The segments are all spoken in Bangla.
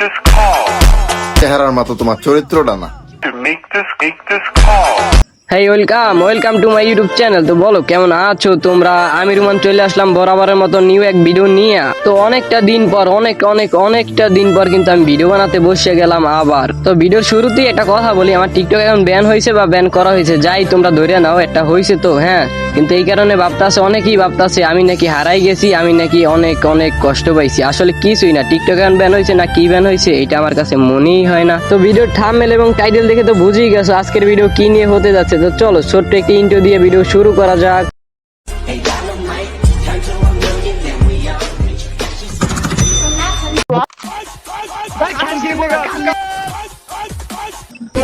this call. চেহারার মতো তোমার চরিত্রটা না। To make this call. Hey welcome to my YouTube channel. তো বলো কেমন আছো তোমরা? আমি রুমান চলে আসলাম বরাবরের মতো নিউ এক ভিডিও নিয়ে। তো অনেকটা দিন পর কিন্তু আমি ভিডিও বানাতে বসে গেলাম আবার। তো ভিডিওর শুরুতেই একটা কথা বলি, আমার টিকটক এখন ব্যান হয়েছে বা ব্যান করা হয়েছে, যাই তোমরা ধরে নাও একটা হয়েছে তো হ্যাঁ, কিন্তু এই কারণে অনেকেই ভাবতাছে আমি নাকি হারাই গেছি, আমি নাকি অনেক কষ্ট পাইছি। আসলে কিছুই না, টিকটক এখন ব্যান হয়েছে না কি ব্যান হয়েছে এটা আমার কাছে মনেই হয় না। তো ভিডিওর থাম্বনেল এবং টাইটেল দেখে তো বুঝেই গেছো আজকের ভিডিও কি নিয়ে হতে যাচ্ছে। তো চলো ছোট্ট একটি ইন্ট্রো দিয়ে ভিডিও শুরু করা যাক।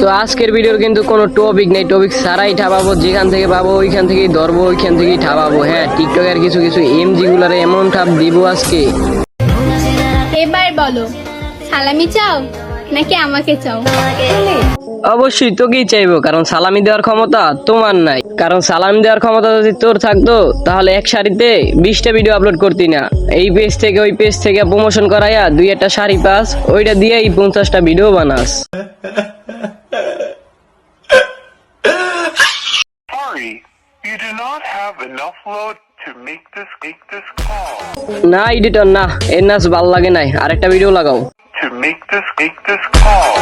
তো আজকের ভিডিওর কিন্তু কোনো টপিক নেই, টপিক ছাড়াই ঠাবাবো, যেখান থেকে পাবো ওইখান থেকেই ধরবো, ওইখান থেকেই ঠাবাবো। হ্যাঁ, টিকটকের কিছু এমজি গুলারে এমন ঠাপ দিব আজকে। এবার বলো, সালামি চাও নাকি আমাকে চাও? অবশ্যই তোকেই চাইবো, কারণ সালামি দেওয়ার ক্ষমতা তোমার নাই। কারণ সালামি দেওয়ার ক্ষমতা যদি তোর থাকতো তাহলে এক শাড়িতে 20টা ভিডিও আপলোড করতি না। এই পেজ থেকে ওই পেজ থেকে প্রমোশন করাইয়া 2-1টা শাড়ি পাস, ওইটা দিয়েই 50টা ভিডিও বানাস। Sorry, you do not have enough load to make this call. না এডিটর না, এর নাচ ভাল লাগে নাই, আরেকটা ভিডিও লাগাও। To make this call.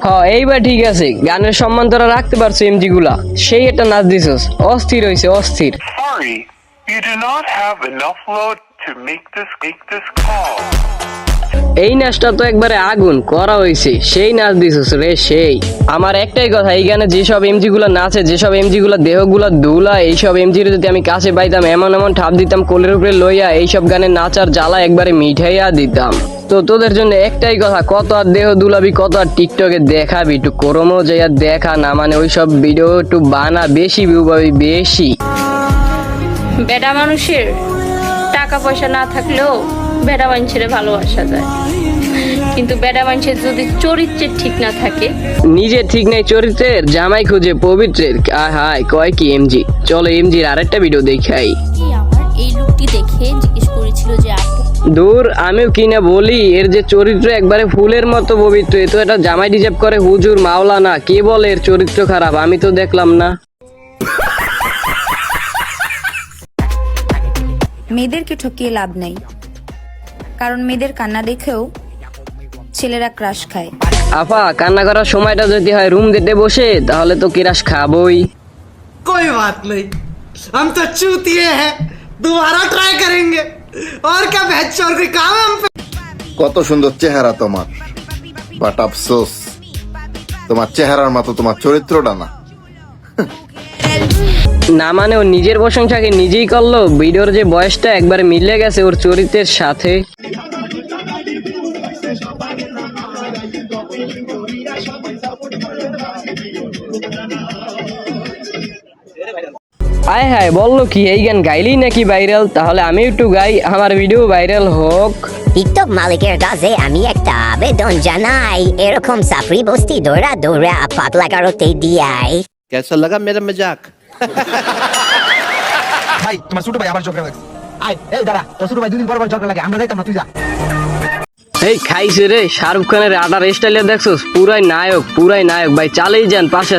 হ্যাঁ এইবার ঠিক আছে, গানের সম্মান তোরা রাখতে পারছো এমজি গুলা, সেই একটা নাচ দিছস, অস্থির হয়েছে অস্থির। Sorry, you do not have enough load to make this call. এই নাচটা তো একবারে আগুন করা হয়েছে, সেই নাচ দিছস রে সেই। আমার একটাই কথা, এই গানে যেসব এমজি গুলা নাচে, যেসব এমজি গুলা দেহগুলা দুলা, এইসব এমজির যদি আমি কাছে পাইতাম এমন ঠাপ দিতাম কোলের উপরে লইয়া, এইসব গানে নাচার জ্বালা একবারে মিঠাইয়া দিতাম। তো তোদের জন্য একটাই কথা, কত আর দেহ দুলাবি, কত আর টিকটকে দেখাবি, একটু করমও যাইয়া দেখা না, মানে ওইসব ভিডিও একটু বানা, বেশি ভিউ পাবি বেশি। বেডা মানুষের টাকা পয়সা না থাকলেও বেডা মানুষের ভালোবাসা যায়, কিন্তু বেডা মানুষের যদি চরিত্রের ঠিক না থাকে, নিজে ঠিক নাই চরিত্রের, জামাই খুঁজে পবিত্রের। হায় কয় কি এমজি। চলো এমজির আরেকটা ভিডিও দেখাই। আমার এই লুকটি দেখে জিজ্ঞেস করেছিল যে আপু দূর আমিও কিনা বলি, এর যে চরিত্র একবারে ফুলের মতো পবিত্র, এ তো এটা জামাই ডিজার্ভ করে হুজুর মাওলানা। কে বলে এর চরিত্র খারাপ? আমি তো দেখলাম না। মেয়েদেরকে ঠকিয়ে লাভ নাই, কারণ মেয়েদের কান্না দেখেও ছেলেরা ক্রাশ খায়। আফা, কান্না করার সময়টা যদি হয় রুম ডেটে বসে, তাহলে তো কিরাস খাবই। कोई बात नहीं, हम तो चूतिए हैं, दोबारा ट्राई करेंगे। और क्या बहस और कोई काम है हम पे। কত সুন্দর চেহারা তোমার, বাট আফসোস তোমার চেহারার মতো তোমার চরিত্রটা না। না মানে ও নিজের প্রশংসাকে নিজেই করলো, ভিডিওর যে বয়সটা একবারে মিলে গেছে ওর চরিত্রের সাথে। আয় হায়, বললো কি এই গান গাইলেই নাকি ভাইরাল? তাহলে আমি একটু গাই, আমার ভিডিও ভাইরাল হোক। টিকটক মালিকের কাছে আমি একটা আবেদন জানাই, এরকম সাফরি বস্তি দৌড়া পাতলা কারোতে দিয়াই। कैसा लगा मेरा मजाक? ভাই তোমার ছোট ভাই আবার ঝগড়া লাগছে। আয় এই দাঁড়া, তোর ছোট ভাই দুদিন পর ঝগড়া লাগে, আমরা যাইতাম না, তুই যা। এই খাইছে রে, শাহরুখ খানের আডার স্টাইলে দেখছোস, পুরাই নায়ক ভাই। চালেই যান, পাশে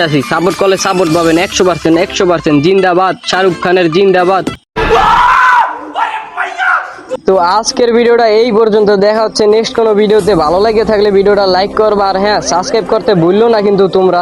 আছি, সাপোর্ট করলে সাপোর্ট পাবেন 100%। জিন্দাবাদ শাহরুখ খানের, জিন্দাবাদ। তো আজকের ভিডিওটা এই পর্যন্ত, দেখা হচ্ছে নেক্সট কোনো ভিডিওতে। ভালো লাগে থাকলে ভিডিওটা লাইক করবা, আর হ্যাঁ সাবস্ক্রাইব করতে ভুললো না কিন্তু তোমরা।